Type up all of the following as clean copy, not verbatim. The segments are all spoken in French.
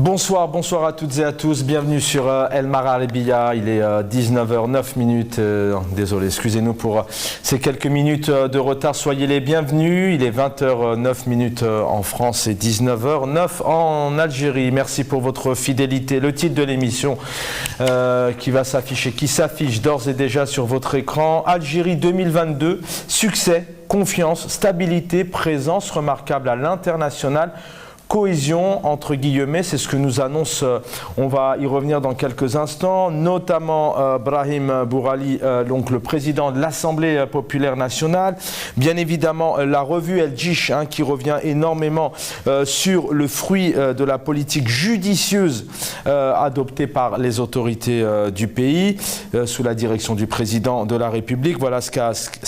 Bonsoir, bonsoir à toutes et à tous, bienvenue sur El Magharibiya, il est 19h09, désolé, excusez-nous pour ces quelques minutes de retard, soyez les bienvenus, il est 20h09 en France et 19h09 en Algérie. Merci pour votre fidélité. Le titre de l'émission qui s'affiche d'ores et déjà sur votre écran, Algérie 2022, succès, confiance, stabilité, présence remarquable à l'international. Cohésion, entre guillemets, c'est ce que nous annonce, on va y revenir dans quelques instants, notamment Brahim Bourali, donc le président de l'Assemblée populaire nationale. Bien évidemment, la revue El Djish, qui revient énormément sur le fruit de la politique judicieuse adoptée par les autorités du pays, sous la direction du président de la République. Voilà ce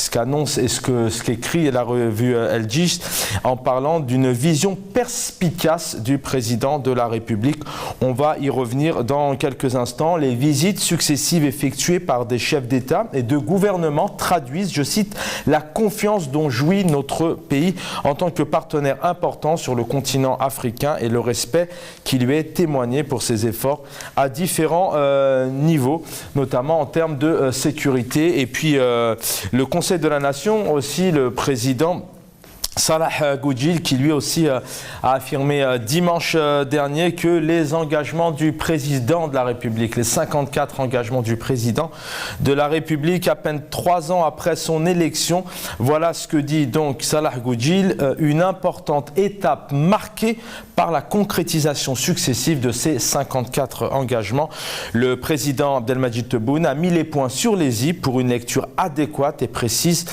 qu'annonce et ce qu'écrit la revue El Djish en parlant d'une vision perspicace du président de la République. On va y revenir dans quelques instants. Les visites successives effectuées par des chefs d'État et de gouvernement traduisent, je cite, la confiance dont jouit notre pays en tant que partenaire important sur le continent africain et le respect qui lui est témoigné pour ses efforts à différents niveaux, notamment en termes de sécurité. Et puis le Conseil de la Nation, aussi le président Salah Goudjil, qui lui aussi a affirmé dimanche dernier que les engagements du président de la République, les 54 engagements du président de la République à peine 3 ans après son élection, voilà ce que dit donc Salah Goudjil, une importante étape marquée par la concrétisation successive de ces 54 engagements. Le président Abdelmadjid Tebboune a mis les points sur les i pour une lecture adéquate et précise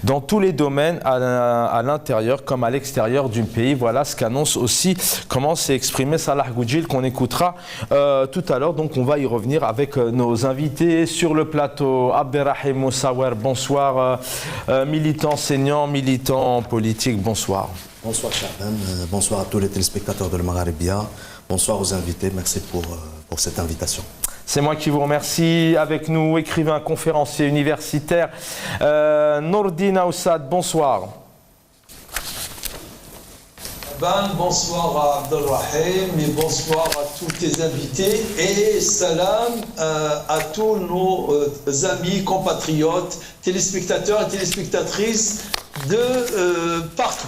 dans tous les domaines à l'intérieur comme à l'extérieur du pays. Voilà ce qu'annonce aussi, comment s'est exprimé Salah Goudjil, qu'on écoutera tout à l'heure. Donc on va y revenir avec nos invités sur le plateau. Abderrahim Moussawer, bonsoir, militant enseignant, militant politique, bonsoir. Bonsoir Charbin, bonsoir à tous les téléspectateurs de El Magharibiya, bonsoir aux invités, merci pour cette invitation. C'est moi qui vous remercie. Avec nous, écrivain, conférencier universitaire, Nourdine Aoussad, bonsoir. Bonsoir à Abdelrahim et bonsoir à tous tes invités et salam à tous nos amis, compatriotes, téléspectateurs et téléspectatrices de partout.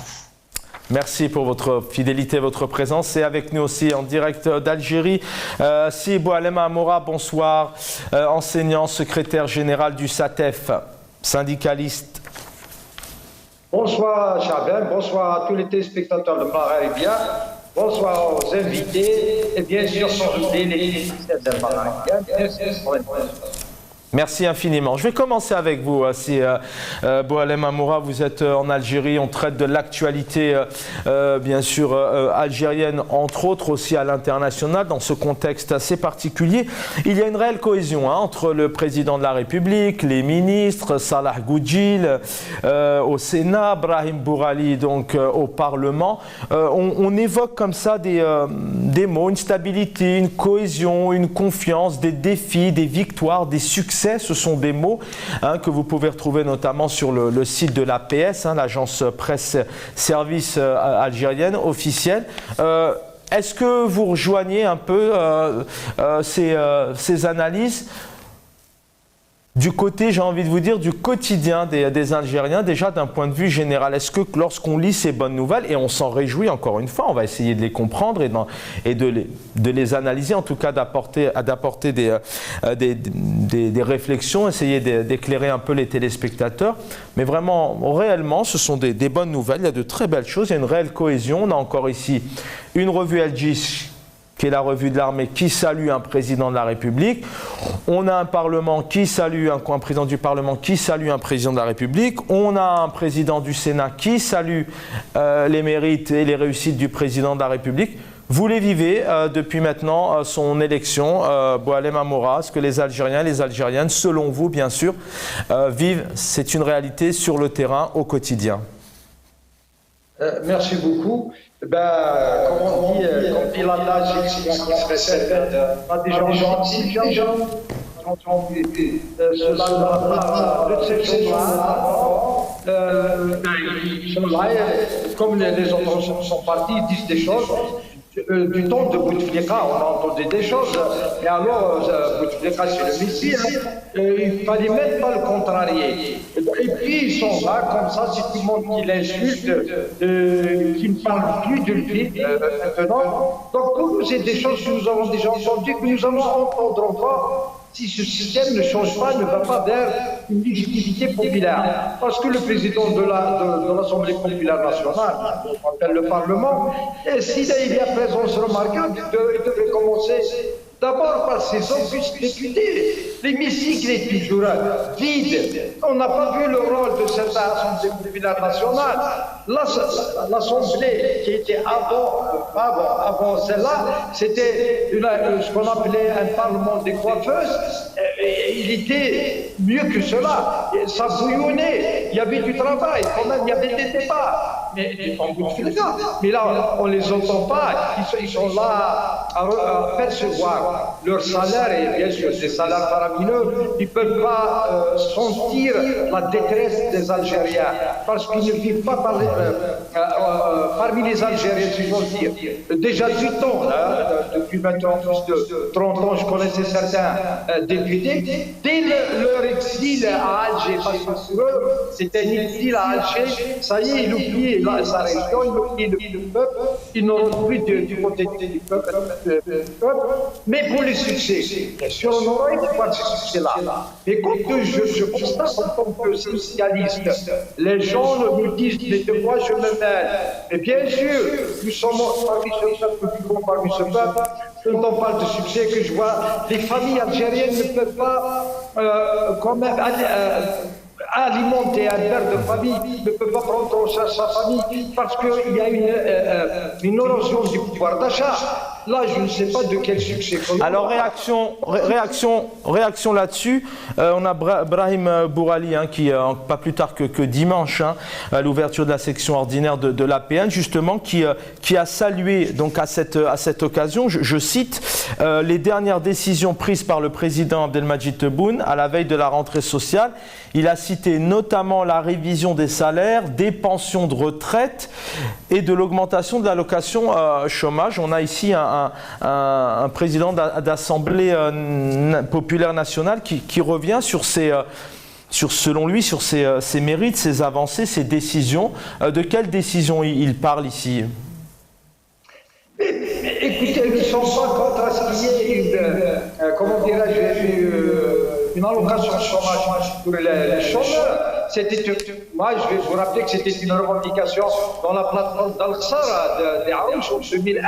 Merci pour votre fidélité, votre présence. Et avec nous aussi en direct d'Algérie, Si Boualema Amoura, bonsoir, enseignant, secrétaire général du SATEF, syndicaliste. Bonsoir Charbin, bonsoir à tous les téléspectateurs de Magharibiya, bonsoir aux invités et bien sûr sur les téléspectateurs de Magharibiya. Merci infiniment. Je vais commencer avec vous, si Boualema Amoura, vous êtes en Algérie, on traite de l'actualité bien sûr algérienne, entre autres aussi à l'international, dans ce contexte assez particulier. Il y a une réelle cohésion entre le président de la République, les ministres, Salah Goudjil au Sénat, Brahim Bourali donc au Parlement. On évoque comme ça des mots, une stabilité, une cohésion, une confiance, des défis, des victoires, des succès. Ce sont des mots que vous pouvez retrouver notamment sur le site de l'APS, l'agence presse service algérienne officielle. Est-ce que vous rejoignez un peu ces analyses du côté, j'ai envie de vous dire, du quotidien des Algériens, déjà d'un point de vue général? Est-ce que lorsqu'on lit ces bonnes nouvelles, et on s'en réjouit encore une fois, on va essayer de les comprendre et de les analyser, en tout cas d'apporter des réflexions, essayer d'éclairer un peu les téléspectateurs, mais vraiment, réellement, ce sont des bonnes nouvelles, il y a de très belles choses, il y a une réelle cohésion. On a encore ici une revue El Djish, qui est la revue de l'armée, qui salue un président de la République. On a un Parlement qui salue, un président du Parlement qui salue un président de la République. On a un président du Sénat qui salue les mérites et les réussites du président de la République. Vous les vivez depuis maintenant son élection, Boualema Amoura, ce que les Algériens et les Algériennes, selon vous bien sûr, vivent. C'est une réalité sur le terrain au quotidien. Merci beaucoup. Comme on dit, il a l'âge qui serait pas des gens gentils, cela de ces gens-là, comme les autres sont partis, ils disent des choses. Du temps de Bouteflika, on a entendu des choses, et alors Bouteflika c'est le Messie, il fallait même pas le contrarier. Et puis ils sont là, comme ça, c'est tout le monde qui l'insulte, qui ne parle plus de lui maintenant. Donc pour nous, c'est des choses que nous avons déjà entendues, que nous allons entendre encore. Si ce système ne change pas, ne va pas vers une légitimité populaire. Parce que le président de l'Assemblée populaire nationale, on appelle le Parlement, et s'il y a présence remarquable, il devrait commencer d'abord par ses autres députés. L'hémicycle est toujours vide. On n'a pas vu le rôle de cette Assemblée populaire nationale. L'Assemblée qui était avant celle-là, c'était ce qu'on appelait un parlement des coiffeuses. Il était mieux que cela. Ça bouillonnait. Il y avait du travail. Quand même, il y avait des débats. Mais là, on ne les entend pas. Ils sont là à percevoir leur salaire, et bien sûr des salaires faramineux. Ils ne peuvent pas sentir la détresse des Algériens, parce qu'ils ne vivent pas parmi les Algériens, si j'ose dire. Déjà du temps, depuis maintenant plus de 30 ans, je connaissais certains députés. Dès leur exil à Alger, parce que pour eux, c'était un exil à Alger, ça y est, ils oublient sa région, ils oublient le peuple, ils n'auront plus du côté du peuple. Mais pour les succès, bien sûr, on aura une fois de ce succès-là. Mais quand je constate en tant que socialiste, les gens nous disent de quoi je me mêle. Et bien sûr, nous sommes parmi ce peuple, parmi ce peuple. Quand on parle de succès, que je vois, les familles algériennes ne peuvent pas quand même alimenter un père de famille, ne peut pas prendre en charge sa famille parce qu'il y a une érosion du pouvoir d'achat. Là, je ne sais pas de quel succès. Alors, réaction là-dessus. On a Brahim Bourali, qui, pas plus tard que dimanche, à l'ouverture de la section ordinaire de l'APN, justement, qui a salué, donc, à cette occasion, je cite, les dernières décisions prises par le président Abdelmadjid Tebboune à la veille de la rentrée sociale. Il a cité notamment la révision des salaires, des pensions de retraite et de l'augmentation de l'allocation chômage. On a ici un président d'Assemblée populaire nationale qui revient selon lui, sur ses mérites, ses avancées, ses décisions. De quelles décisions il parle ici ? Écoutez, nous ne sommes pas contre à ce qu'il y ait une allocation de chômage pour les chômeurs. Moi, je vais vous rappeler que c'était une revendication dans la plateforme d'Al-Qsara des Arouch en 2001.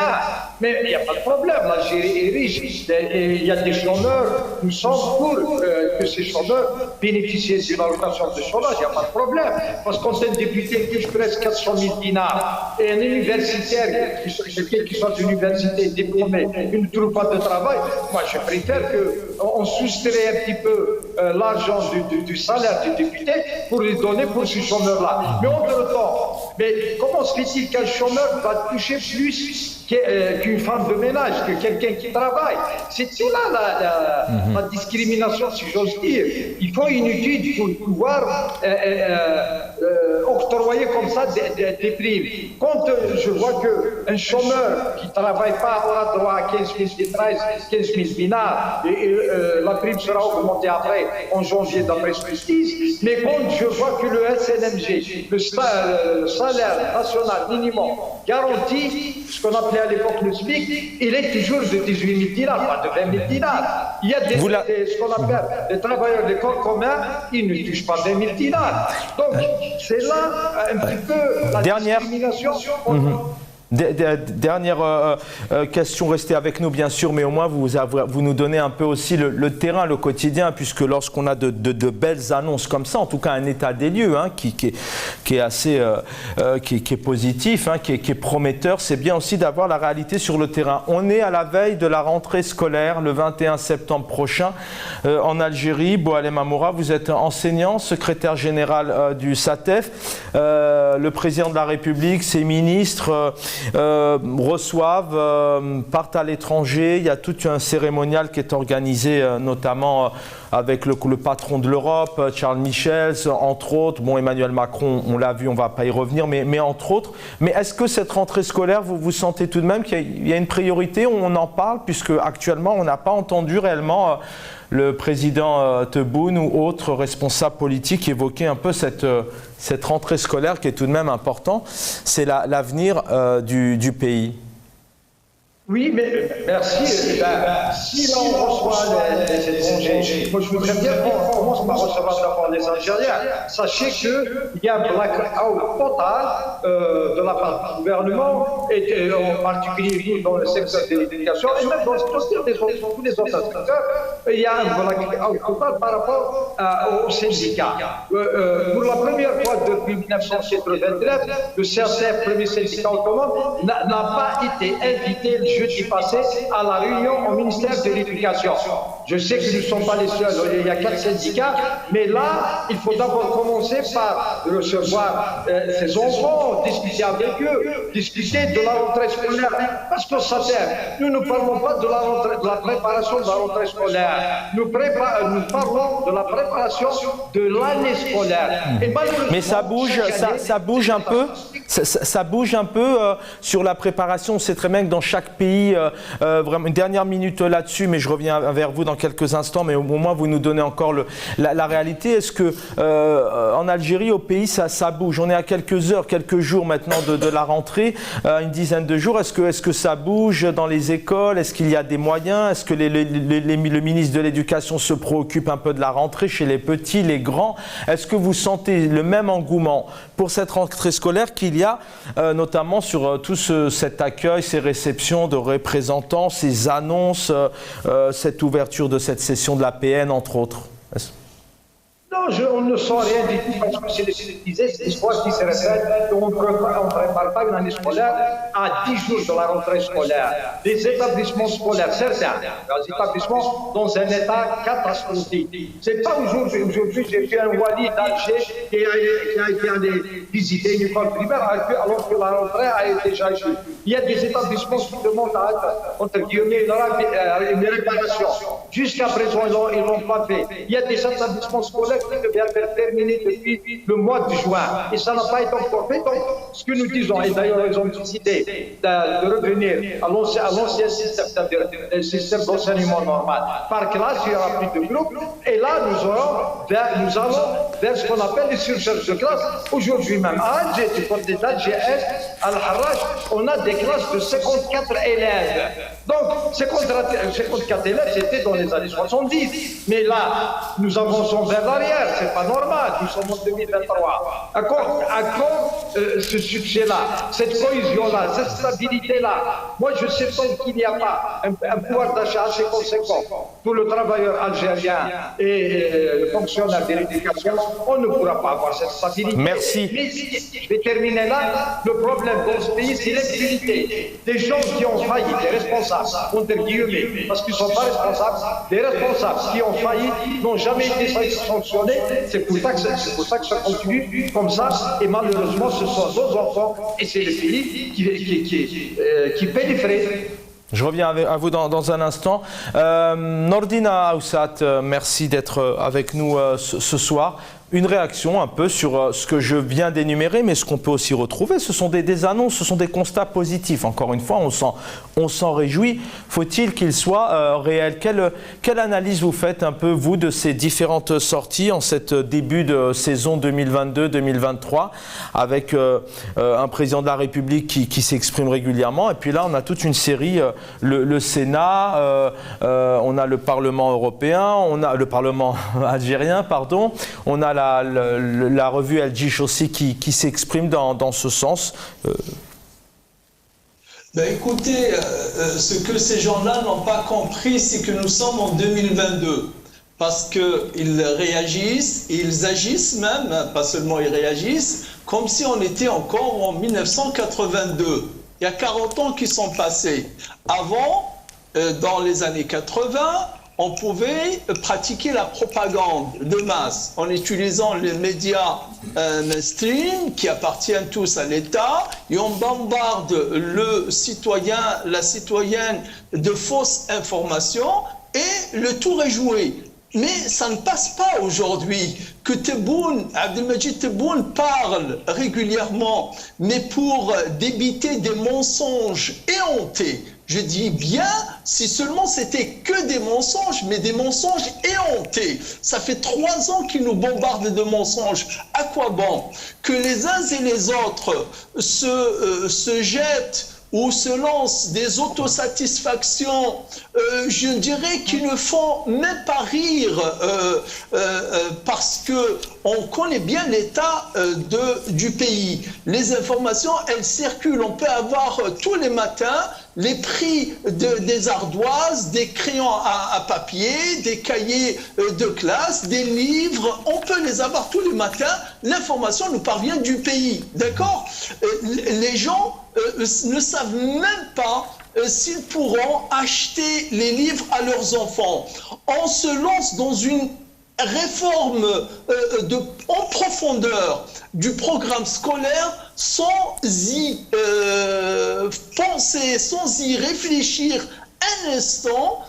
Mais il n'y a pas de problème, l'Algérie est riche. Il y a des chômeurs, nous sommes pour que ces chômeurs bénéficient d'une allocation de chômage, il n'y a pas de problème. Parce qu'on sait un député qui touche presque 400 000 dinars et un universitaire, quelqu'un qui soit d'université diplômé, il ne trouve pas de travail. Moi, je préfère qu'on soustrait un petit peu l'argent du salaire du député pour les donner pour ces chômeurs-là. Mais entre-temps, comment se fait-il qu'un chômeur va toucher plus qu'une femme de ménage, que quelqu'un qui travaille? C'est là la discrimination, si j'ose dire. Il faut une étude pour pouvoir octroyer comme ça des primes. Quand je vois qu'un chômeur qui ne travaille pas aura droit à 15 000 dinars, et la prime sera augmentée après, en janvier, d'après ce que je dis. Mais quand je vois que le SNMG, le salaire national minimum garanti, ce qu'on appelait à l'époque le SMIC, il est toujours de 18 000 dinars, pas de 20 000 dinars. Il y a ce qu'on appelle les travailleurs des corps communs, ils ne touchent pas 20 000 dinars. Donc, c'est là un petit peu la discrimination. Dernière question, restez avec nous bien sûr, mais au moins vous nous donnez un peu aussi le terrain, le quotidien, puisque lorsqu'on a de belles annonces comme ça, en tout cas un état des lieux qui est assez qui est positif, qui est prometteur, c'est bien aussi d'avoir la réalité sur le terrain. On est à la veille de la rentrée scolaire, le 21 septembre prochain, en Algérie. Boualem Amoura, vous êtes enseignant, secrétaire général du SATEF, le président de la République, ses ministres reçoivent, partent à l'étranger. Il y a tout un cérémonial qui est organisé notamment avec le patron de l'Europe, Charles Michel, entre autres. Bon, Emmanuel Macron, on l'a vu, on ne va pas y revenir, mais entre autres. Mais est-ce que cette rentrée scolaire, vous sentez tout de même qu'il y a une priorité? On en parle, puisque actuellement, on n'a pas entendu réellement le président Tebboune ou autres responsables politiques évoquer un peu cette rentrée scolaire qui est tout de même important. C'est l'avenir du pays. Oui, mais merci. Si là on reçoit les étrangers, moi je voudrais bien qu'on commence par recevoir d'abord les Algériens. Sachez qu'il y a un blackout total de la part du gouvernement, et en particulier dans le secteur de l'éducation, et même dans le secteur tous les autres secteurs, il y a un blackout total par rapport aux syndicats. Pour la première fois depuis 1929, le CRCF, premier syndicat autonome, n'a pas été invité le jeudi passé à la réunion au ministère de l'Éducation. Je sais que nous ne sommes pas les seuls, il y a 4 syndicats, mais là, il faut d'abord commencer par recevoir ces enfants, discuter avec eux, discuter de la rentrée scolaire. Parce que ça sert. Nous ne parlons pas de la préparation de la rentrée scolaire. Nous parlons de la préparation de l'année scolaire. Mais ça bouge un peu. Ça bouge un peu sur la préparation. On sait très bien que dans chaque pays, vraiment une dernière minute là-dessus, mais je reviens vers vous dans quelques instants, mais au moins vous nous donnez encore la réalité. Est-ce que en Algérie, au pays, ça bouge? On est à quelques heures, quelques jours maintenant de la rentrée, une dizaine de jours. Est-ce que ça bouge dans les écoles? Est-ce qu'il y a des moyens? Est-ce que le ministre de l'Éducation se préoccupe un peu de la rentrée chez les petits, les grands? Est-ce que vous sentez le même engouement pour cette rentrée scolaire qu'il y a notamment sur tout cet accueil, ces réceptions de représentants, ces annonces, cette ouverture de cette session de la PN, entre autres? Non, on ne sent rien du tout, parce que c'est des histoires qui se répètent. On ne prépare pas une année scolaire à 10 jours de la rentrée scolaire. Les établissements scolaires, certains, les établissements dans un état catastrophique. C'est pas aujourd'hui. Aujourd'hui, j'ai vu un wali d'Alger qui a été allé visiter une école primaire alors que la rentrée a déjà jouée. Il y a des établissements qui demandent entre guillemets une réparation. Jusqu'à présent, ils l'ont pas fait. Il y a des établissements scolaires qui devaient être terminés depuis le mois de juin. Et ça n'a pas été encore fait. Donc, ce que nous disons, et d'ailleurs, ils ont décidé de revenir à l'ancien système, c'est-à-dire le système d'enseignement normal. Par classe, il n'y aura plus de groupes. Et là, nous allons vers ce qu'on appelle les surcharges de classe. Aujourd'hui même, à Alger, du côté d'Alger-Est, à Al-Harraj, on a des classes de 54 élèves. Donc, 54 élèves, c'était dans les années 70. Mais là, nous avançons vers l'arrière, c'est pas normal, nous sommes en 2023. À quand ce succès-là, cette cohésion-là, cette stabilité-là? Moi, je sais pas qu'il n'y a pas un pouvoir d'achat assez conséquent pour le travailleur algérien et le fonctionnaire de l'éducation, on ne pourra pas avoir cette stabilité. Merci. Mais je vais terminer là. Le problème dans ce pays, c'est l'impunité. Des gens qui ont failli, des responsables, entre guillemets, parce qu'ils ne sont pas responsables, des responsables qui ont failli n'ont jamais été sanctionnés. C'est pour ça que ça continue comme ça. Et malheureusement, ce sont nos enfants et c'est le pays qui paie les frais. Je reviens à vous dans un instant. Nordina Aoussat, merci d'être avec nous ce soir. Une réaction un peu sur ce que je viens d'énumérer, mais ce qu'on peut aussi retrouver, ce sont des annonces, ce sont des constats positifs. Encore une fois, on s'en réjouit. Faut-il qu'ils soient réels? Quelle analyse vous faites un peu, vous, de ces différentes sorties en cette début de saison 2022-2023, avec un président de la République qui s'exprime régulièrement, et puis là, on a toute une série, le Sénat, on a le Parlement européen, on a le Parlement algérien, pardon, on a la revue El Jish aussi qui s'exprime dans ce sens. Ben écoutez, ce que ces gens-là n'ont pas compris, c'est que nous sommes en 2022. Parce qu'ils réagissent, ils agissent même, pas seulement ils réagissent, comme si on était encore en 1982. Il y a 40 ans qui sont passés. Avant, dans les années 80, on pouvait pratiquer la propagande de masse en utilisant les médias mainstream qui appartiennent tous à l'État, et on bombarde le citoyen, la citoyenne de fausses informations et le tour est joué. Mais ça ne passe pas aujourd'hui que Abdelmajid Tebboune parle régulièrement, mais pour débiter des mensonges éhontés. Je dis bien, si seulement c'était que des mensonges, mais des mensonges éhontés. Ça fait 3 ans qu'ils nous bombardent de mensonges. À quoi bon? Que les uns et les autres se jettent ou se lancent des autosatisfactions, je dirais qu'ils ne font même pas rire parce qu'on connaît bien l'état du pays. Les informations, elles circulent. On peut avoir tous les matins les prix des ardoises, des crayons à papier, des cahiers de classe, des livres. On peut les avoir tous les matins. L'information nous parvient du pays. D'accord? Les gens ne savent même pas s'ils pourront acheter les livres à leurs enfants. On se lance dans une réforme en profondeur du programme scolaire sans y penser, sans y réfléchir un instant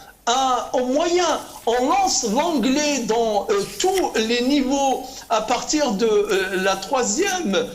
aux moyens. On lance l'anglais dans tous les niveaux à partir de la 3e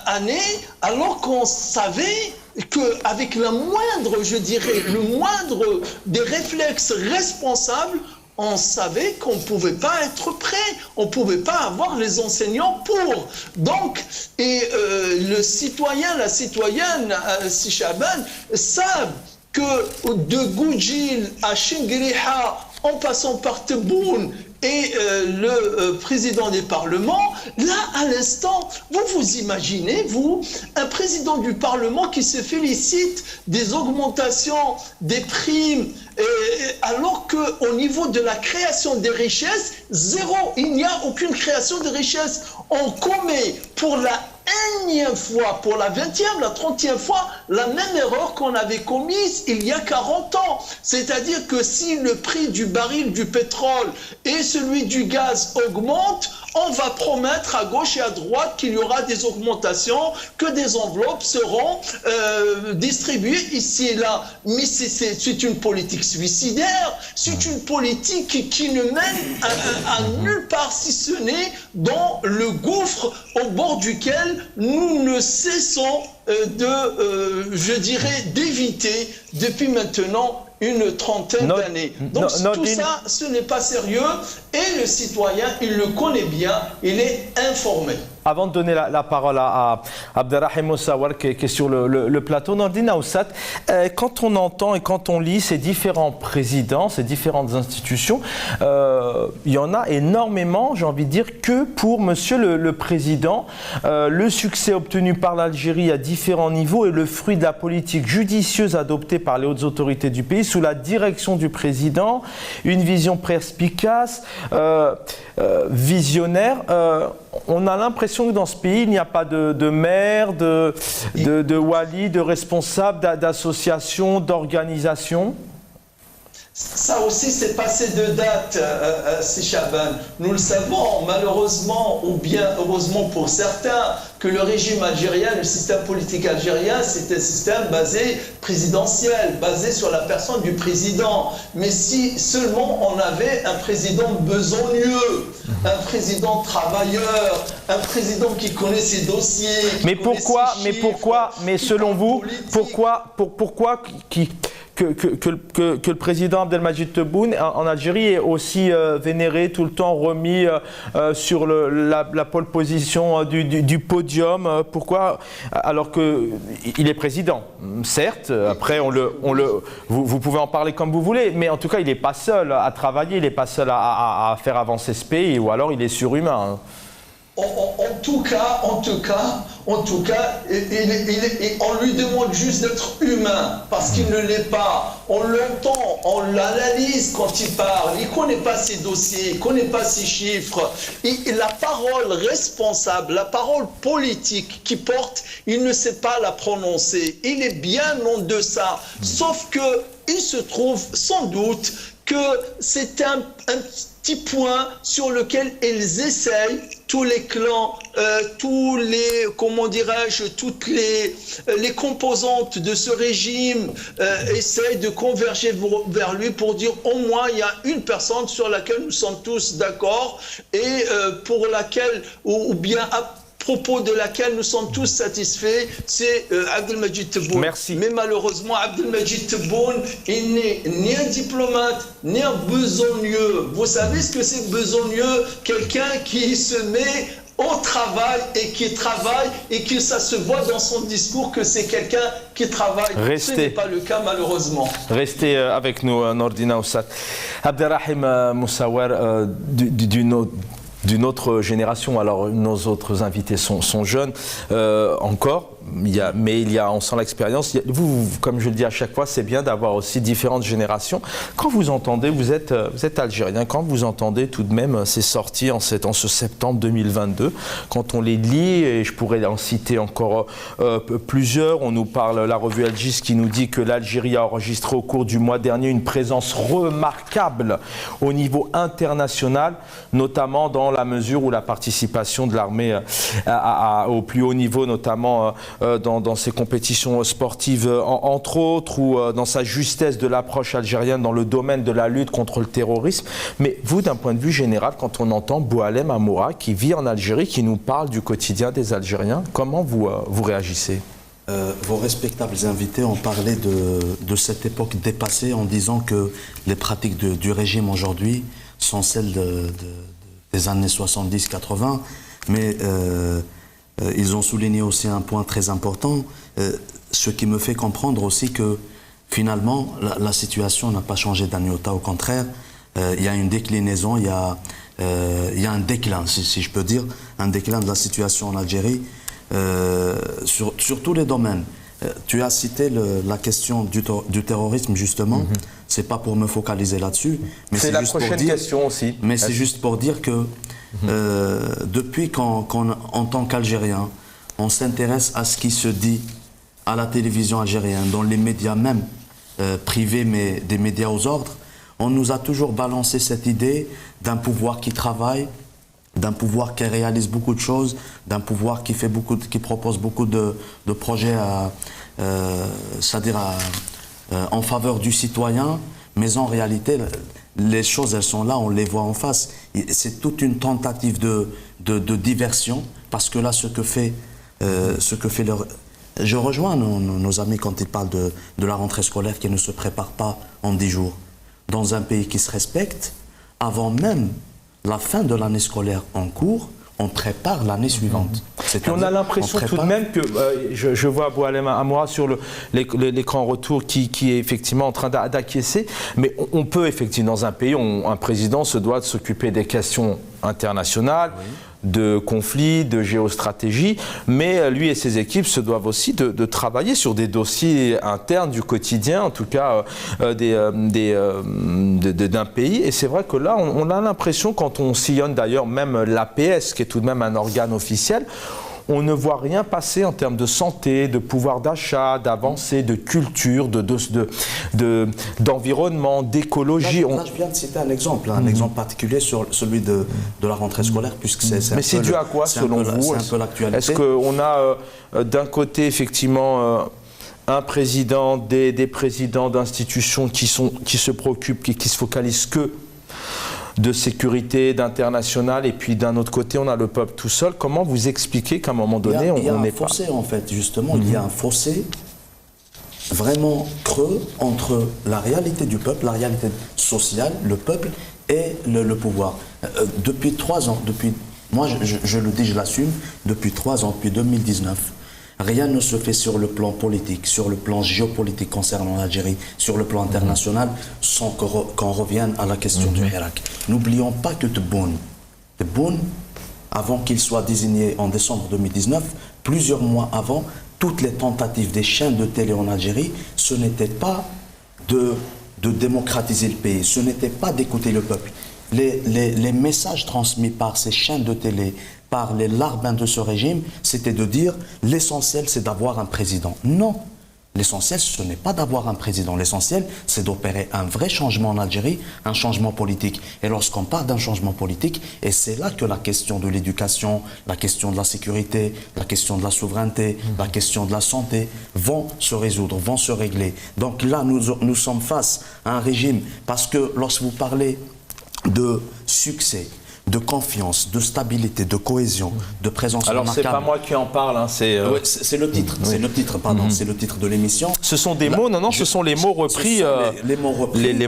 année, alors qu'on savait qu'avec la moindre, je dirais, le moindre des réflexes responsables, on savait qu'on ne pouvait pas être prêt, on ne pouvait pas avoir les enseignants pour. Donc, le citoyen, la citoyenne, Si Chaban, savent que de Goudjil à Chinguiriha, en passant par Tebboune et le président des parlements, là, à l'instant, vous imaginez, vous, un président du Parlement qui se félicite des augmentations des primes, alors qu'au niveau de la création des richesses, zéro, il n'y a aucune création de richesses. On commet pour la énième fois, pour la 20e, la 30e fois, la même erreur qu'on avait commise il y a 40 ans. C'est-à-dire que si le prix du baril du pétrole et celui du gaz augmentent, on va promettre à gauche et à droite qu'il y aura des augmentations, que des enveloppes seront distribuées ici et là. Mais c'est une politique suicidaire, c'est une politique qui ne mène à nulle part, si ce n'est dans le gouffre au bord duquel nous ne cessons je dirais, d'éviter depuis maintenant une trentaine d'années. Donc tout ça, ce n'est pas sérieux et le citoyen, il le connaît bien, il est informé. Avant de donner la parole à Abderrahim Moussawar qui est sur le plateau, Nordine Aoussat, quand on entend et quand on lit ces différents présidents, ces différentes institutions, il y en a énormément, j'ai envie de dire, que pour Monsieur le Président, le succès obtenu par l'Algérie à différents niveaux est le fruit de la politique judicieuse adoptée par les hautes autorités du pays sous la direction du Président, une vision perspicace, visionnaire. On a l'impression que dans ce pays, il n'y a pas de maire, de wali, de responsable, d'association, d'organisation. Ça aussi, c'est passé de date, Si Chaban. Nous le savons, malheureusement, ou bien heureusement pour certains, que le régime algérien, le système politique algérien, c'est un système basé présidentiel, basé sur la personne du président. Mais si seulement on avait un président besogneux, un président travailleur, un président qui connaît ses dossiers. Mais selon vous, pourquoi que le président Abdelmajid Tebboune en Algérie est aussi vénéré, tout le temps remis sur la pole position du podium? Pourquoi? Alors qu'il est président, certes, après vous pouvez en parler comme vous voulez, mais en tout cas il n'est pas seul à travailler, il n'est pas seul à faire avancer ce pays, ou alors il est surhumain. Hein. En tout cas, on lui demande juste d'être humain, parce qu'il ne l'est pas. On l'entend, on l'analyse quand il parle, il ne connaît pas ses dossiers, il ne connaît pas ses chiffres. Et la parole responsable, la parole politique qu'il porte, il ne sait pas la prononcer. Il est bien en deçà, sauf qu'il se trouve sans doute que c'est un petit point sur lequel ils essayent, tous les clans, tous les, comment dirais-je, toutes les composantes de ce régime essayent de converger vers lui pour dire au moins il y a une personne sur laquelle nous sommes tous d'accord et pour laquelle, ou bien à propos de laquelle nous sommes tous satisfaits, c'est Abdelmajid Tebboune. Merci. Mais malheureusement, Abdelmajid Tebboune, il n'est ni un diplomate, ni un besogneux. Vous savez ce que c'est besogneux? Quelqu'un qui se met au travail et qui travaille et que ça se voit dans son discours que c'est quelqu'un qui travaille. Ce n'est pas le cas malheureusement. Restez avec nous, Nordina Oussat. Abderrahim Moussawer, d'une autre génération. Alors, nos autres invités sont jeunes encore, mais on sent l'expérience. Vous, comme je le dis à chaque fois, c'est bien d'avoir aussi différentes générations. Quand vous entendez, vous êtes algérien, quand vous entendez tout de même ces sorties en ce septembre 2022, quand on les lit, et je pourrais en citer encore plusieurs, on nous parle, la revue El Gis qui nous dit que l'Algérie a enregistré au cours du mois dernier une présence remarquable au niveau international, notamment dans la mesure où la participation de l'armée au plus haut niveau, notamment dans ces compétitions sportives, entre autres, ou dans sa justesse de l'approche algérienne dans le domaine de la lutte contre le terrorisme. Mais vous, d'un point de vue général, quand on entend Boualem Amoura, qui vit en Algérie, qui nous parle du quotidien des Algériens, comment vous réagissez ? Vos respectables invités ont parlé de cette époque dépassée en disant que les pratiques du régime aujourd'hui sont celles des années 70-80, mais ils ont souligné aussi un point très important, ce qui me fait comprendre aussi que finalement la situation n'a pas changé d'un iota, au contraire, il y a une déclinaison, il y a un déclin, si je peux dire, un déclin de la situation en Algérie sur tous les domaines. Tu as cité la question du terrorisme, justement. C'est pas pour me focaliser là-dessus, mais c'est la prochaine question aussi. Mais c'est juste pour dire que depuis qu'en tant qu'Algérien, on s'intéresse à ce qui se dit à la télévision algérienne, dans les médias même privés, mais des médias aux ordres, on nous a toujours balancé cette idée d'un pouvoir qui travaille, d'un pouvoir qui réalise beaucoup de choses, d'un pouvoir qui propose beaucoup de projets c'est-à-dire en faveur du citoyen, mais en réalité, les choses, elles sont là, on les voit en face. C'est toute une tentative de diversion, parce que là, ce que fait leur... Je rejoins nos amis quand ils parlent de la rentrée scolaire qui ne se prépare pas en 10 jours. Dans un pays qui se respecte, avant même la fin de l'année scolaire en cours, on prépare l'année suivante. Puis on a l'impression tout de même que, je vois Boualem Amoura sur l'écran retour qui est effectivement en train d'acquiescer, mais on peut effectivement, dans un pays, un président se doit de s'occuper des questions internationales, de conflits, de géostratégie, mais lui et ses équipes se doivent aussi de travailler sur des dossiers internes du quotidien, en tout cas d'un pays. Et c'est vrai que là, on a l'impression, quand on sillonne d'ailleurs même l'APS, qui est tout de même un organe officiel, on ne voit rien passer en termes de santé, de pouvoir d'achat, d'avancée, de culture, d'environnement, d'écologie. Là, je viens de citer un exemple particulier sur celui de la rentrée scolaire, puisque c'est Mais c'est dû à quoi, selon vous? C'est un peu l'actualité. Est-ce qu'on a d'un côté, effectivement, un président, des présidents d'institutions qui se préoccupent, qui se focalisent que de sécurité, d'international, et puis d'un autre côté, on a le peuple tout seul. Comment vous expliquez qu'à un moment donné, il y a on n'est un fossé, en fait, justement. Il y a un fossé vraiment creux entre la réalité du peuple, la réalité sociale, le peuple et le pouvoir. Depuis 3 ans, moi je le dis, je l'assume, depuis 3 ans, depuis 2019, rien ne se fait sur le plan politique, sur le plan géopolitique concernant l'Algérie, sur le plan international, sans qu'on revienne à la question du Hirak. N'oublions pas que Tebboune, avant qu'il soit désigné en décembre 2019, plusieurs mois avant, toutes les tentatives des chaînes de télé en Algérie, ce n'était pas de démocratiser le pays, ce n'était pas d'écouter le peuple. Les messages transmis par ces chaînes de télé, par les larbins de ce régime, c'était de dire l'essentiel c'est d'avoir un président. Non, L'essentiel, ce n'est pas d'avoir un président. L'essentiel, c'est d'opérer un vrai changement en Algérie, un changement politique. Et lorsqu'on parle d'un changement politique, et c'est là que la question de l'éducation, la question de la sécurité, la question de la souveraineté, la question de la santé vont se résoudre, vont se régler. Donc là, nous sommes face à un régime, parce que lorsque vous parlez de succès, de confiance, de stabilité, de cohésion, de présence remarquable. Alors c'est pas moi qui en parle, hein, c'est oui, c'est le titre, c'est le titre, pardon, c'est le titre de l'émission. Ce sont des mots, ce sont les mots repris, les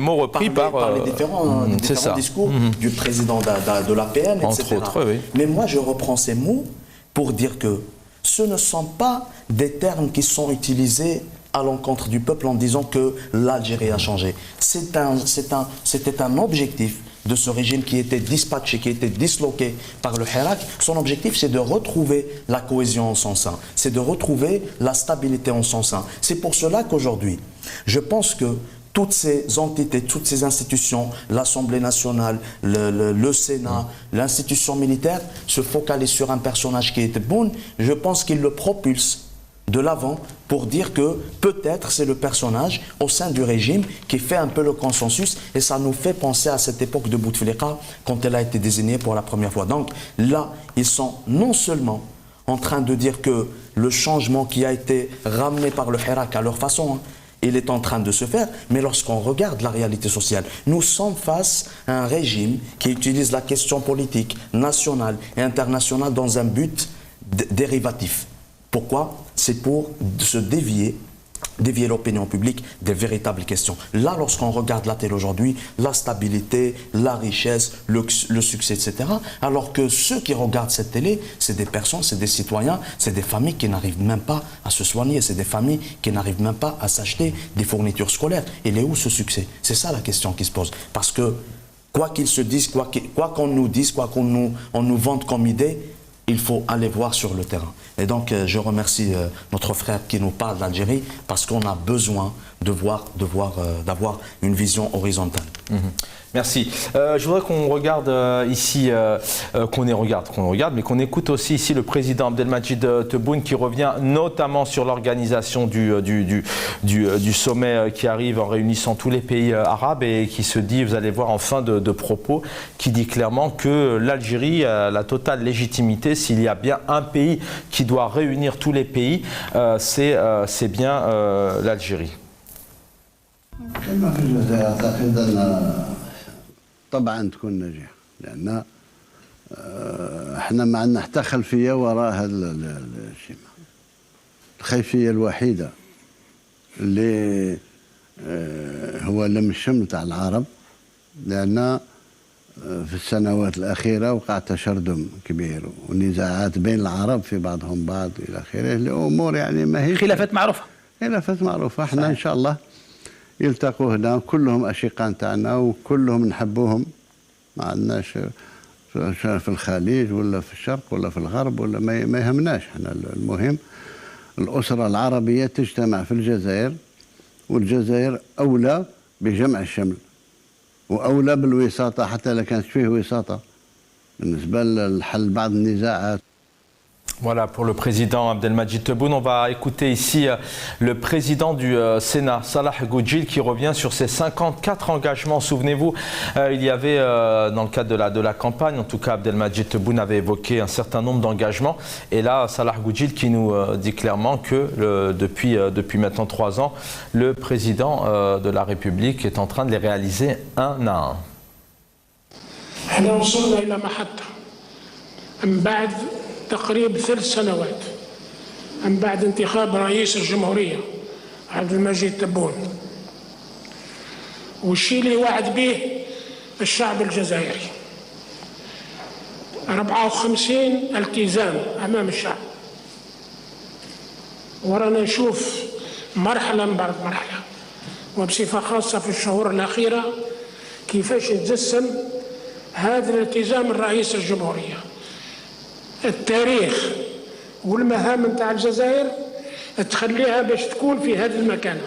mots repris par les différents discours du président de l'APN, etc. Entre autres, oui. Mais moi, je reprends ces mots pour dire que ce ne sont pas des termes qui sont utilisés à l'encontre du peuple en disant que l'Algérie a changé. C'était un objectif de ce régime qui était dispatché, qui était disloqué par le Hirak. Son objectif, c'est de retrouver la cohésion en son sein, c'est de retrouver la stabilité en son sein. C'est pour cela qu'aujourd'hui, je pense que toutes ces entités, toutes ces institutions, l'Assemblée nationale, le Sénat, l'institution militaire, se focalisent sur un personnage qui était bon. Je pense qu'il le propulse de l'avant pour dire que peut-être c'est le personnage au sein du régime qui fait un peu le consensus, et ça nous fait penser à cette époque de Bouteflika quand elle a été désignée pour la première fois. Donc là, ils sont non seulement en train de dire que le changement qui a été ramené par le Hirak à leur façon, il est en train de se faire, mais lorsqu'on regarde la réalité sociale, nous sommes face à un régime qui utilise la question politique nationale et internationale dans un but dérivatif. Pourquoi? C'est pour se dévier l'opinion publique des véritables questions. Là, lorsqu'on regarde la télé aujourd'hui, la stabilité, la richesse, le succès, etc., alors que ceux qui regardent cette télé, c'est des personnes, c'est des citoyens, c'est des familles qui n'arrivent même pas à se soigner, c'est des familles qui n'arrivent même pas à s'acheter des fournitures scolaires. Il est où ce succès? C'est ça la question qui se pose. Parce que, quoi qu'ils se disent, quoi qu'on nous dise, quoi qu'on nous vende comme idée, il faut aller voir sur le terrain. Et donc, je remercie notre frère qui nous parle d'Algérie, parce qu'on a besoin d'avoir une vision horizontale. Merci. Je voudrais qu'on regarde ici, mais qu'on écoute aussi ici le président Abdelmadjid Tebboune qui revient notamment sur l'organisation du sommet qui arrive en réunissant tous les pays arabes, et qui se dit, vous allez voir en fin de propos, qui dit clairement que l'Algérie a la totale légitimité. S'il y a bien un pays qui doit réunir tous les pays, c'est bien l'Algérie. طبعا تكون ناجحة، لأن احنا ما عندنا حتى خلفية وراء هذا الشيء. الخلفية الوحيدة اللي هو لم الشمل تاع العرب، لأن في السنوات الأخيرة وقع تشرذم كبير ونزاعات بين العرب في بعضهم بعض إلى آخره، لأمور يعني ما هي خلافات معروفة. خلافات معروفة. احنا إن شاء الله يلتقوا هنا، كلهم أشقاء تاعنا وكلهم نحبوهم، ما عندناش في الخليج ولا في الشرق ولا في الغرب ولا ما يهمناش. احنا المهم الأسرة العربية تجتمع في الجزائر، والجزائر أولى بجمع الشمل وأولى بالوساطة، حتى لو كانت فيه وساطة بالنسبة لحل بعض النزاعات. Voilà pour le président Abdelmadjid Tebboune. On va écouter ici le président du Sénat, Salah Goudjil, qui revient sur ses 54 engagements. Souvenez-vous, il y avait, dans le cadre de la campagne, en tout cas Abdelmadjid Tebboune avait évoqué un certain nombre d'engagements. Et là, Salah Goudjil qui nous dit clairement que depuis maintenant 3 ans, le président de la République est en train de les réaliser un à un. تقريب 3 سنوات من بعد انتخاب رئيس الجمهورية عبد المجيد تبون، والشيء اللي وعد به الشعب الجزائري 54 التزام أمام الشعب، ورانا نشوف مرحلة من بعد مرحلة، وبصفة خاصة في الشهور الأخيرة كيفاش يتجسم هذا الالتزام الرئيس الجمهورية. التاريخ والمهام نتاع الجزائر تخليها باش تكون في هذه المكانة،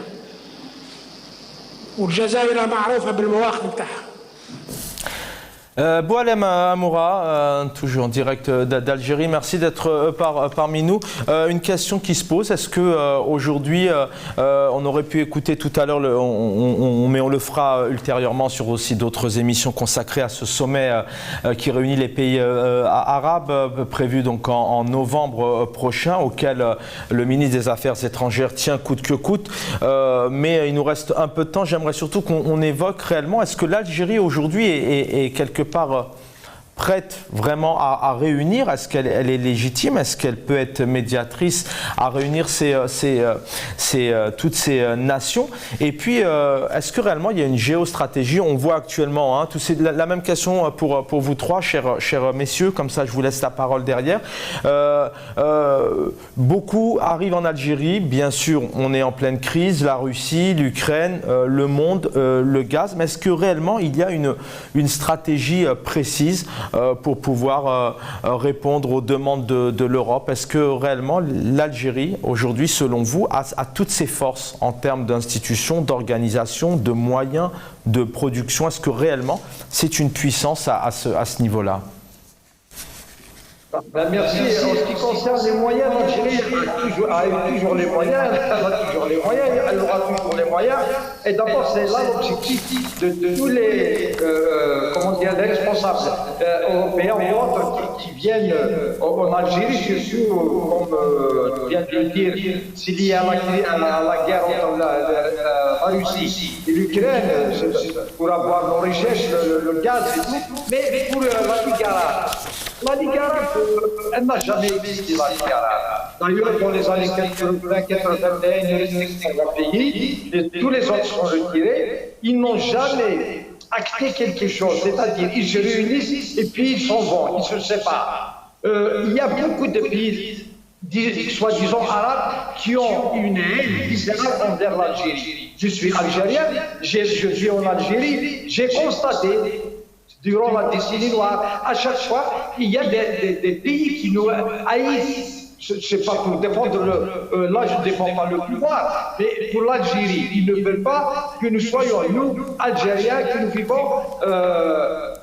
والجزائر معروفة بالمواقف نتاعها. Boualem Amoura, toujours en direct d'Algérie, merci d'être parmi nous. Une question qui se pose, est-ce qu'aujourd'hui, on aurait pu écouter tout à l'heure, mais on le fera ultérieurement sur aussi d'autres émissions consacrées à ce sommet qui réunit les pays arabes, prévu donc en novembre prochain, auquel le ministre des Affaires étrangères tient coûte que coûte. Mais il nous reste un peu de temps, j'aimerais surtout qu'on évoque réellement, est-ce que l'Algérie aujourd'hui est quelque part prête vraiment à réunir? Est-ce qu'elle est légitime? Est-ce qu'elle peut être médiatrice à réunir toutes ces nations? Et puis, est-ce que réellement il y a une géostratégie? On voit actuellement, la même question pour vous trois, chers messieurs, comme ça je vous laisse la parole derrière. Beaucoup arrivent en Algérie, bien sûr, on est en pleine crise, la Russie, l'Ukraine, le monde, le gaz, mais est-ce que réellement il y a une stratégie précise pour pouvoir répondre aux demandes de l'Europe? Est-ce que réellement l'Algérie, aujourd'hui, selon vous, a toutes ses forces en termes d'institutions, d'organisation, de moyens, de production? Est-ce que réellement c'est une puissance à ce niveau-là? Merci. En ce qui concerne les moyens, l'Algérie a eu toujours les moyens, elle a toujours les moyens, elle aura toujours les moyens. Et d'abord, c'est là l'objectif de tous les, les responsables européens ou autres qui viennent en Algérie, surtout, comme vient de le dire, s'il y a la guerre entre la Russie et l'Ukraine, pour avoir nos richesses, le gaz et tout, mais pour la Ligue arabe. La Ligue arabe, elle n'a jamais existé, la Ligue arabe. D'ailleurs, dans les années 80-81, il restait un pays, et tous les autres sont retirés. Ils n'ont jamais acté quelque chose, c'est-à-dire ils se réunissent et puis ils s'en vont, ils se séparent. Il y a beaucoup de pays, soi-disant arabes, qui ont une haine viscérale envers l'Algérie. Je suis algérien, je vis en Algérie, j'ai constaté, durant la décennie noire, à chaque fois, il y a des pays qui nous haïssent. Ce n'est pas pour défendre là je ne défends pas le pouvoir, mais pour l'Algérie. Ils ne veulent pas que nous soyons, nous, Algériens, que nous vivons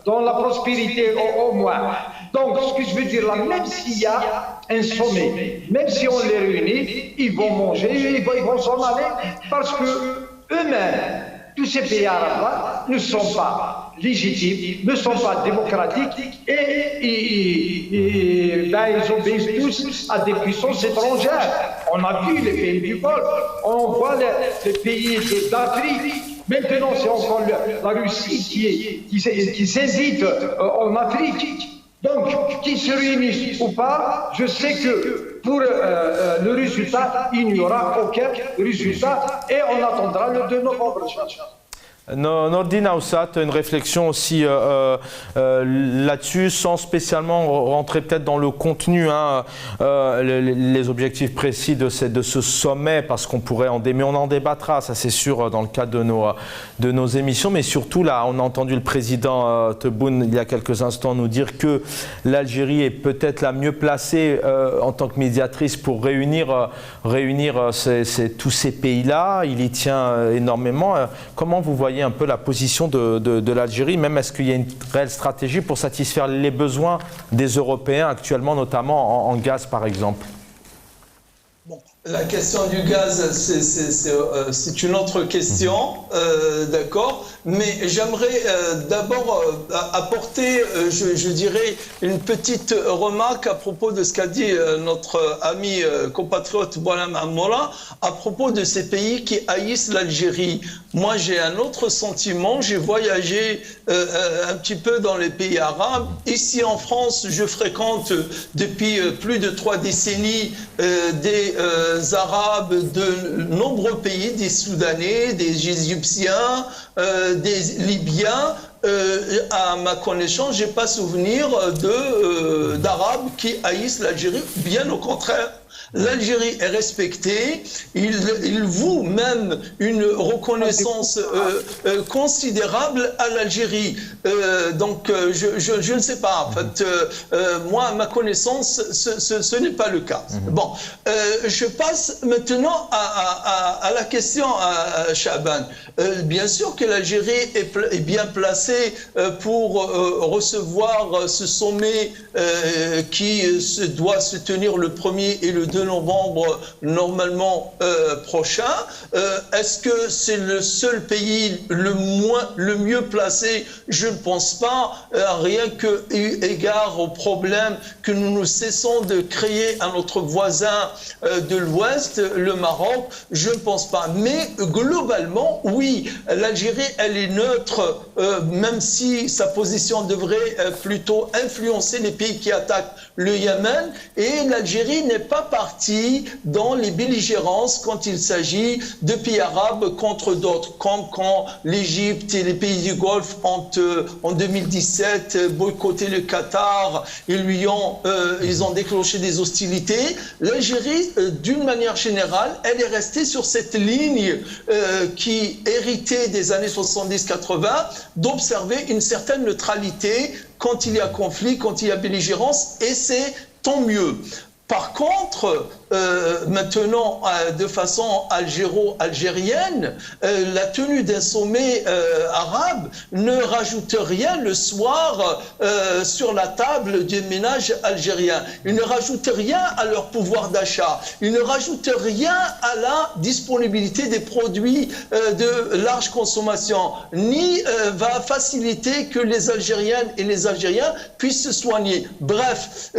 dans la prospérité au moins. Donc, ce que je veux dire là, même s'il y a un sommet, même si on les réunit, ils vont manger, ils vont s'en aller, parce que eux-mêmes, tous ces pays arabes-là ne sont pas légitimes, ne sont pas démocratiques et ils obéissent tous à des puissances étrangères. On a vu les pays du Golfe, on voit les pays d'Afrique. Maintenant, c'est encore la Russie qui s'hésite en Afrique. Donc, qu'ils se réunissent ou pas, je sais que pour le résultat, il n'y aura aucun résultat et on attendra le 2 novembre. Nordine Aoussat, une réflexion aussi là-dessus, sans spécialement rentrer peut-être dans le contenu, les objectifs précis de ce sommet, parce qu'on pourrait mais on en débattra, ça c'est sûr, dans le cadre de nos émissions, mais surtout là, on a entendu le président Tebboune il y a quelques instants nous dire que l'Algérie est peut-être la mieux placée en tant que médiatrice pour réunir tous ces pays-là, il y tient énormément. Comment vous voyez un peu la position de l'Algérie, même est-ce qu'il y a une réelle stratégie pour satisfaire les besoins des Européens actuellement, notamment en gaz par exemple? La question du gaz, c'est une autre question, d'accord. Mais j'aimerais d'abord apporter, je dirais, une petite remarque à propos de ce qu'a dit notre ami compatriote Boualem Amoura à propos de ces pays qui haïssent l'Algérie. Moi, j'ai un autre sentiment. J'ai voyagé un petit peu dans les pays arabes. Ici en France, je fréquente depuis plus de 3 décennies des Arabes de nombreux pays, des Soudanais, des Égyptiens, des Libyens. À ma connaissance, je n'ai pas souvenir d'Arabes qui haïssent l'Algérie, bien au contraire. L'Algérie est respectée, il voue même une reconnaissance considérable à l'Algérie. Donc je ne sais pas, en fait, moi à ma connaissance, ce n'est pas le cas. Bon, je passe maintenant à la question à Chaban. Bien sûr que l'Algérie est bien placée pour recevoir ce sommet qui doit se tenir le 1er et le 2 novembre normalement prochain. Est-ce que c'est le seul pays le mieux placé? Je ne pense pas, rien que eu égard au problème que nous cessons de créer à notre voisin de l'Ouest, le Maroc, je ne pense pas. Mais globalement, oui, l'Algérie, elle est neutre, même si sa position devrait plutôt influencer les pays qui attaquent le Yémen, et l'Algérie n'est pas partie dans les belligérances quand il s'agit de pays arabes contre d'autres, comme quand l'Égypte et les pays du Golfe ont, en 2017, boycotté le Qatar, ils ont déclenché des hostilités. L'Algérie, d'une manière générale, elle est restée sur cette ligne qui héritait des années 70-80, d'observer une certaine neutralité quand il y a conflit, quand il y a belligérance, et c'est tant mieux. Par contre, maintenant, de façon algéro-algérienne, la tenue d'un sommet arabe ne rajoute rien le soir sur la table des ménages algériens. Il ne rajoute rien à leur pouvoir d'achat. Il ne rajoute rien à la disponibilité des produits de large consommation, ni va faciliter que les Algériennes et les Algériens puissent se soigner. Bref,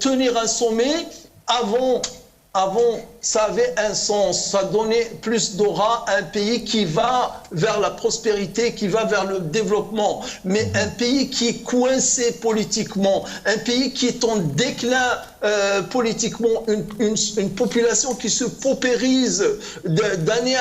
tenir un sommet avant, ça avait un sens, ça donnait plus d'aura à un pays qui va vers la prospérité, qui va vers le développement. Mais un pays qui est coincé politiquement, un pays qui est en déclin politiquement, une population qui se paupérise d'année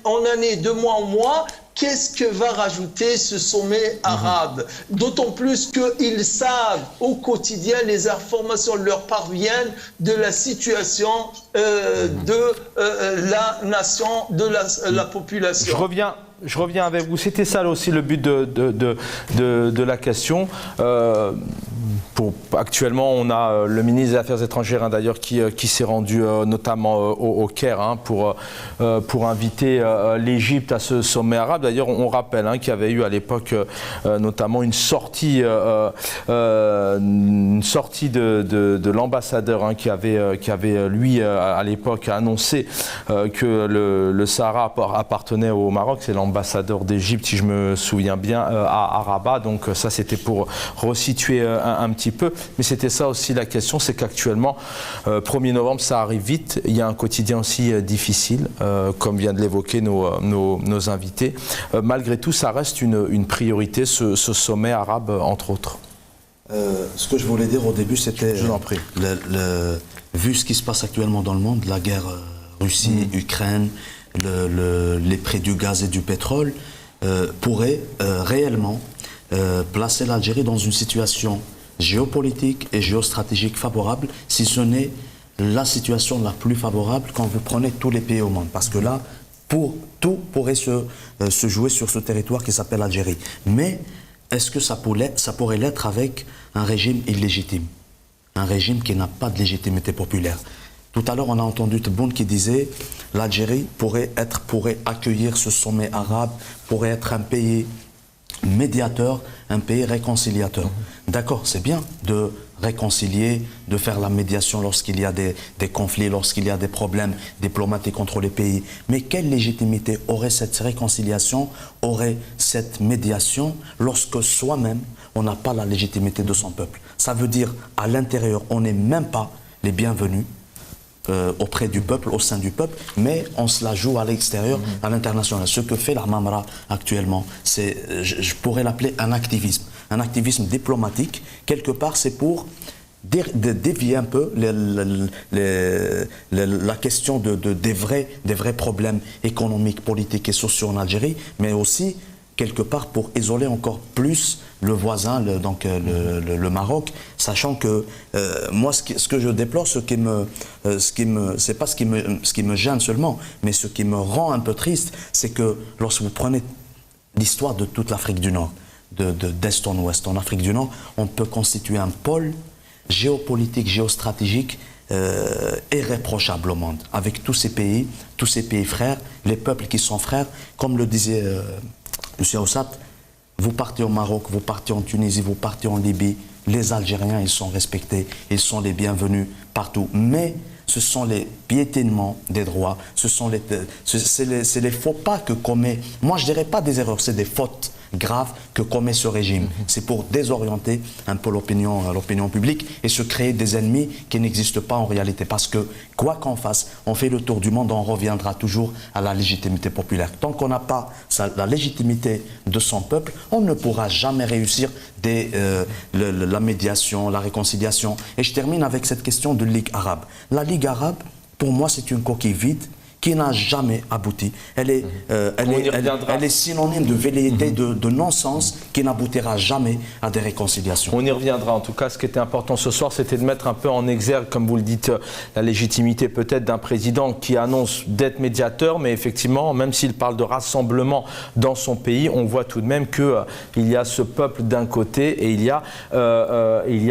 en année, de mois en mois, qu'est-ce que va rajouter ce sommet arabe? D'autant plus qu'ils savent au quotidien, les informations leur parviennent de la situation de la nation, de la population. Je reviens avec vous. C'était ça aussi le but de la question. Actuellement, on a le ministre des Affaires étrangères d'ailleurs qui s'est rendu notamment au Caire pour inviter l'Égypte à ce sommet arabe. D'ailleurs, on rappelle qu'il y avait eu à l'époque notamment une sortie de l'ambassadeur qui avait lui à l'époque annoncé que le Sahara appartenait au Maroc. C'est l'ambassadeur d'Égypte, si je me souviens bien, à Rabat. Donc ça, c'était pour resituer un petit peu, mais c'était ça aussi la question, c'est qu'actuellement, 1er novembre, ça arrive vite, il y a un quotidien aussi difficile, comme vient de l'évoquer nos invités. Malgré tout, ça reste une priorité, ce sommet arabe, entre autres. Ce que je voulais dire au début, c'était, je vous en prie, vu ce qui se passe actuellement dans le monde, la guerre Russie, Ukraine, les prix du gaz et du pétrole, pourrait réellement placer l'Algérie dans une situation géopolitique et géostratégique favorable, si ce n'est la situation la plus favorable quand vous prenez tous les pays au monde. Parce que là, tout pourrait se jouer sur ce territoire qui s'appelle l'Algérie. Mais est-ce que ça pourrait l'être avec un régime illégitime? Un régime qui n'a pas de légitimité populaire. Tout à l'heure, on a entendu Tebboune qui disait l'Algérie pourrait accueillir ce sommet arabe, pourrait être un pays médiateur, un pays réconciliateur. D'accord, c'est bien de réconcilier, de faire la médiation lorsqu'il y a des conflits, lorsqu'il y a des problèmes diplomatiques entre les pays. Mais quelle légitimité aurait cette réconciliation, aurait cette médiation lorsque soi-même, on n'a pas la légitimité de son peuple? Ça veut dire, à l'intérieur, on n'est même pas les bienvenus auprès du peuple, au sein du peuple, mais on se la joue à l'extérieur, à l'international. Ce que fait la Mamra actuellement, je pourrais l'appeler un activisme diplomatique. Quelque part, c'est pour dévier un peu la question des vrais problèmes économiques, politiques et sociaux en Algérie, mais aussi quelque part pour isoler encore plus le voisin, le Maroc, sachant que moi, ce que je déplore, c'est pas ce qui me gêne seulement, mais ce qui me rend un peu triste, c'est que lorsque vous prenez l'histoire de toute l'Afrique du Nord, d'est en ouest, en Afrique du Nord, on peut constituer un pôle géopolitique, géostratégique irréprochable au monde, avec tous ces pays frères, les peuples qui sont frères, comme le disait M. Oussat, vous partez au Maroc, vous partez en Tunisie, vous partez en Libye, les Algériens, ils sont respectés, ils sont les bienvenus partout. Mais ce sont les piétinements des droits, c'est les faux pas que commet, moi je dirais pas des erreurs, c'est des fautes graves que commet ce régime. C'est pour désorienter un peu l'opinion publique et se créer des ennemis qui n'existent pas en réalité. Parce que, quoi qu'on fasse, on fait le tour du monde, on reviendra toujours à la légitimité populaire. Tant qu'on n'a pas la légitimité de son peuple, on ne pourra jamais réussir la médiation, la réconciliation. Et je termine avec cette question de Ligue arabe. La Ligue arabe, pour moi, c'est une coquille vide qui n'a jamais abouti. Elle est synonyme de velléité, de non-sens, qui n'aboutira jamais à des réconciliations. On y reviendra. En tout cas, ce qui était important ce soir, c'était de mettre un peu en exergue, comme vous le dites, la légitimité peut-être d'un président qui annonce d'être médiateur, mais effectivement, même s'il parle de rassemblement dans son pays, on voit tout de même qu'il y a ce peuple d'un côté et il y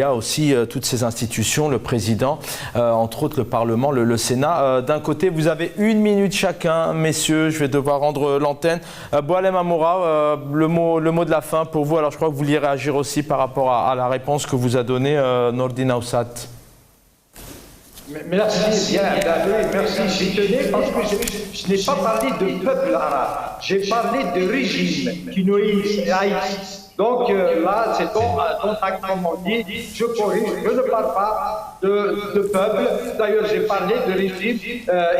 a aussi toutes ces institutions, le président, entre autres le Parlement, le Sénat. D'un côté, vous avez 1 minute chacun, messieurs, je vais devoir rendre l'antenne. Boualem Amoura, le mot de la fin pour vous. Alors je crois que vous vouliez réagir aussi par rapport à la réponse que vous a donnée Nordine Oussat. Merci bien, merci. J'y tenais parce que je n'ai pas parlé de peuple arabe, j'ai parlé de régime qui nous haïssent. Donc là, c'est ton acte, comme on dit, je corrige, je ne parle pas de peuple. D'ailleurs, j'ai parlé de régimes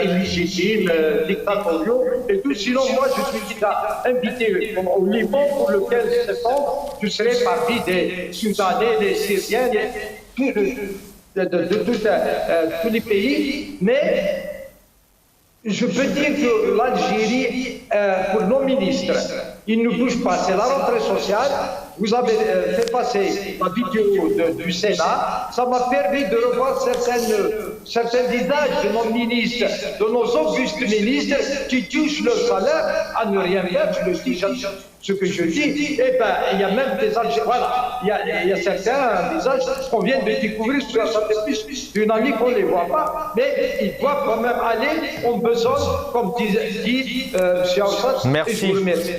illégitimes, dictatoriaux et tout. Sinon, moi, je suis invité au Liban pour le 15 septembre. Je serai parmi des Soudanais, des Syriens, de tous les pays. Mais je peux dire que l'Algérie, pour nos ministres, ils ne bougent pas. C'est la rentrée sociale. Vous avez fait passer la vidéo du Sénat. Ça m'a permis de revoir certains visages de nos ministres, de nos augustes ministres qui touchent leur salaire à ne rien faire. Je le dis, ce que je dis. Eh bien, il y a même des Algériens. Voilà, il y a certains visages qu'on vient de découvrir sur la sacrifice d'une amie qu'on ne les voit pas. Mais ils doivent quand même aller en besogne, comme dit M. Oussat. Merci. Et je vous remercie.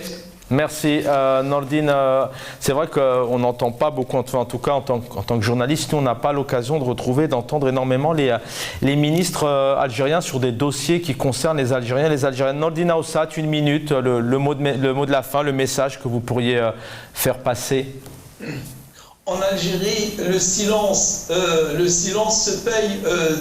Merci Nordine. C'est vrai qu'on n'entend pas beaucoup, en tout cas en tant que journaliste, nous on n'a pas l'occasion d'entendre énormément les ministres algériens sur des dossiers qui concernent les Algériens et les Algériennes. Nordine Oussat, 1 minute, le mot de la fin, le message que vous pourriez faire passer. En Algérie, le silence se paye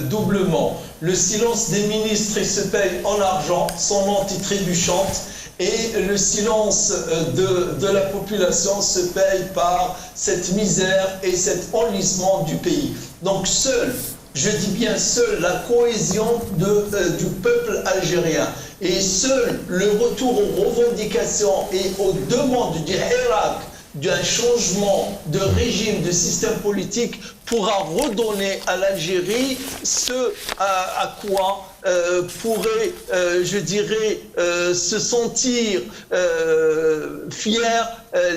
doublement. Le silence des ministres se paye en argent, son nom trébuchante. Et le silence de la population se paye par cette misère et cet enlisement du pays. Donc seul, je dis bien seul, la cohésion du peuple algérien et seul le retour aux revendications et aux demandes du Hirak, d'un changement de régime, de système politique pourra redonner à l'Algérie ce à quoi pourraient, je dirais, se sentir fiers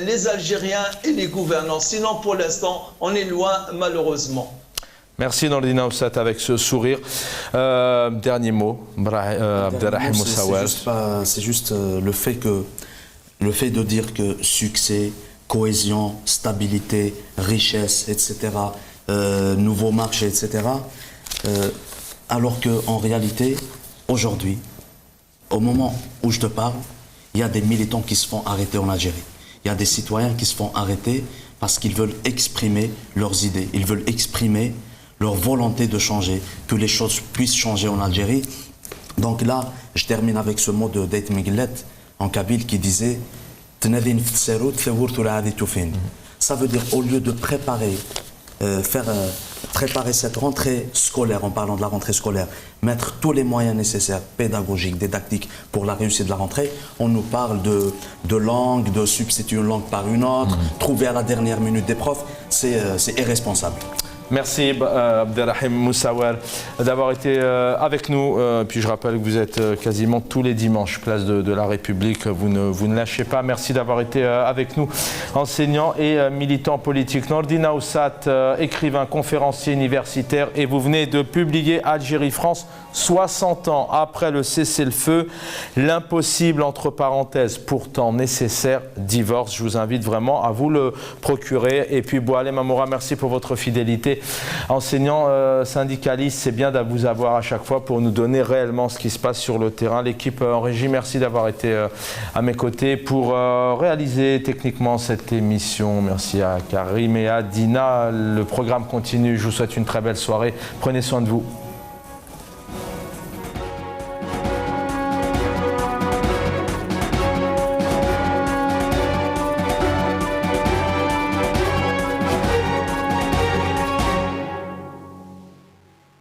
les Algériens et les gouvernants. Sinon, pour l'instant, on est loin, malheureusement. Merci Nordine Oussat avec ce sourire. Dernier mot, Abderrahim Moussaouel. C'est juste le fait de dire que succès, cohésion, stabilité, richesse, etc., nouveaux marchés, etc., alors qu'en réalité, aujourd'hui, au moment où je te parle, il y a des militants qui se font arrêter en Algérie. Il y a des citoyens qui se font arrêter parce qu'ils veulent exprimer leurs idées, ils veulent exprimer leur volonté de changer, que les choses puissent changer en Algérie. Donc là, je termine avec ce mot de Deit Miglet en kabyle qui disait « Ça veut dire, au lieu de préparer préparer cette rentrée scolaire, en parlant de la rentrée scolaire, mettre tous les moyens nécessaires, pédagogiques, didactiques, pour la réussite de la rentrée. On nous parle de langue, de substituer une langue par une autre, trouver à la dernière minute des profs, c'est irresponsable. Merci Abderrahim Moussaouer d'avoir été avec nous. Puis je rappelle que vous êtes quasiment tous les dimanches, place de la République. Vous ne lâchez pas. Merci d'avoir été avec nous, enseignant et militant politique. Nordine Aoussat, écrivain, conférencier universitaire, et vous venez de publier Algérie-France, 60 ans après le cessez-le-feu, l'impossible, entre parenthèses, pourtant nécessaire, divorce. Je vous invite vraiment à vous le procurer. Et puis Boualem Amoura, merci pour votre fidélité. Enseignant, syndicaliste, c'est bien de vous avoir à chaque fois pour nous donner réellement ce qui se passe sur le terrain. L'équipe en régie, merci d'avoir été à mes côtés pour réaliser techniquement cette émission. Merci à Karim et à Dina. Le programme continue. Je vous souhaite une très belle soirée. Prenez soin de vous.